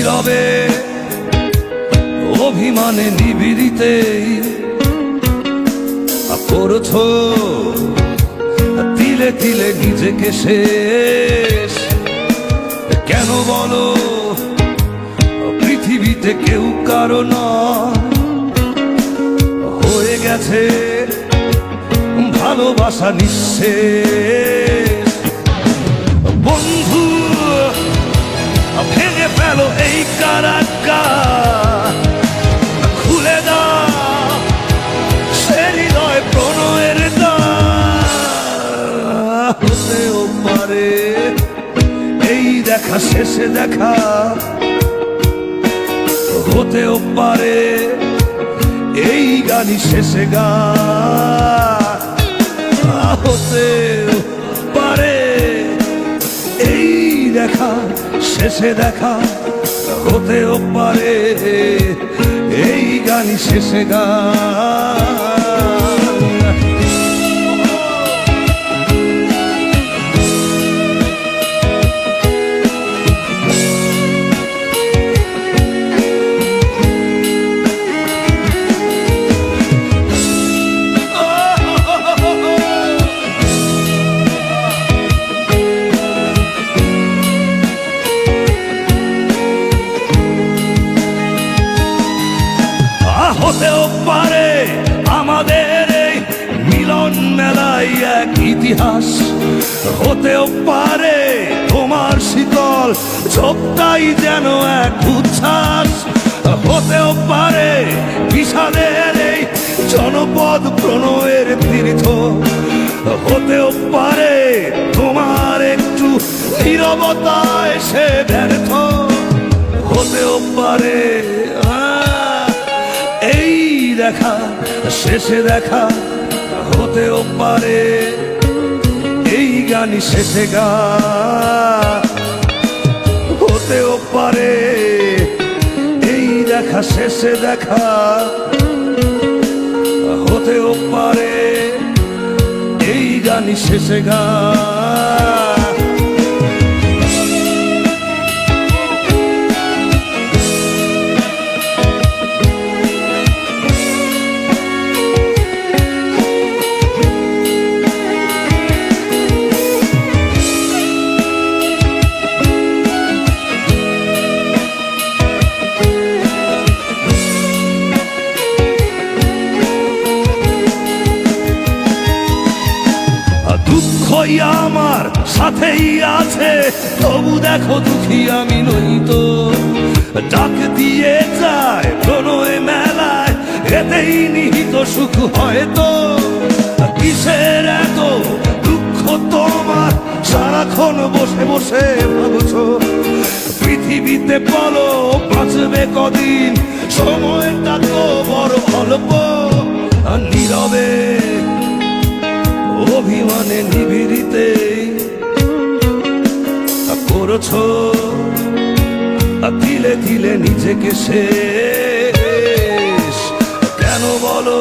নীরবে অভিমানে নিবিড়িতেই করছ তিলে তিলে নিজেকে শেষ। কেন বলো পৃথিবীতে কেউ কারো নয়, হয়ে গেছে ভালোবাসা নিঃশেষ। বন্ধু ভেঙে ফেলো এই কারাগার, খুলে দাও সে হৃদয় প্রণয়ের দ্বার। হতেও পারে এই দেখা শেষে দেখা, হতেও পারে এই গানই শেষে গান, হতেও পারে এই দেখা শেষে দেখা, হতেও পারে এই গানই শেষে গান। হতেও পারে আমাদের এই মিলন মেলায় এক ইতিহাস, হতেও পারে তোমার শীতল ঝোপটাই যেন এক উচ্ছ্বাস, হতেও পারে বিষাদের এই জনপদ প্রণয়ের তীর্থ, হতেও পারে তোমার একটু নীরবতায় সে ব্যর্থ, হতেও পারে এই দেখা শেষে দেখা, হতেও পারে এই গানই শেষে গান, হতেও পারে এই দেখা শেষে দেখা, হতেও পারে এই গানই শেষে গান। দুঃখই আমার সাথেই আছে, তবু দেখো দুঃখী আমি নই তো, ডাক দিয়ে যায় প্রণয় মেলায়, এতেই নিহিত সুখ হয়তো। কিসের এত দুঃখ তোমার সারাক্ষণ বসে বসে ভাবছো, পৃথিবীতে বলো বাঁচবে কদিন, সময়টা তো বড় অল্প। নীরবে অভিমানে নিবিড়িতে করছ তিলে তিলে নিজেকে শেষ। কেন বলো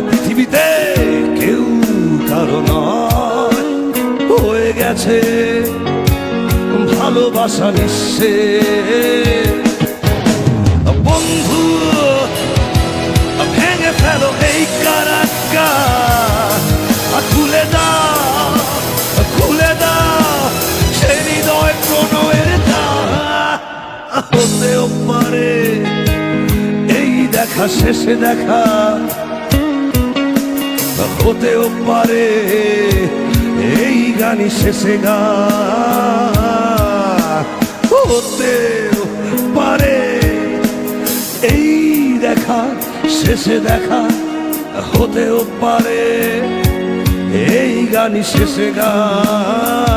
পৃথিবীতে কেউ কারো নয়, হয়ে গেছে ভালোবাসা নিঃশেষ। বন্ধু ভেঙে ফেলো এই কারাগার, খুলে দাও খুলে দাও সে হৃদয় প্রণয়ের দ্বার। হতেও পারে এই দেখা শেষে দেখা, হতেও পারে এই গানই শেষে গান, হতেও পারে এই দেখা শেষে দেখা, হতেও পারে এই গানই শেষে গান।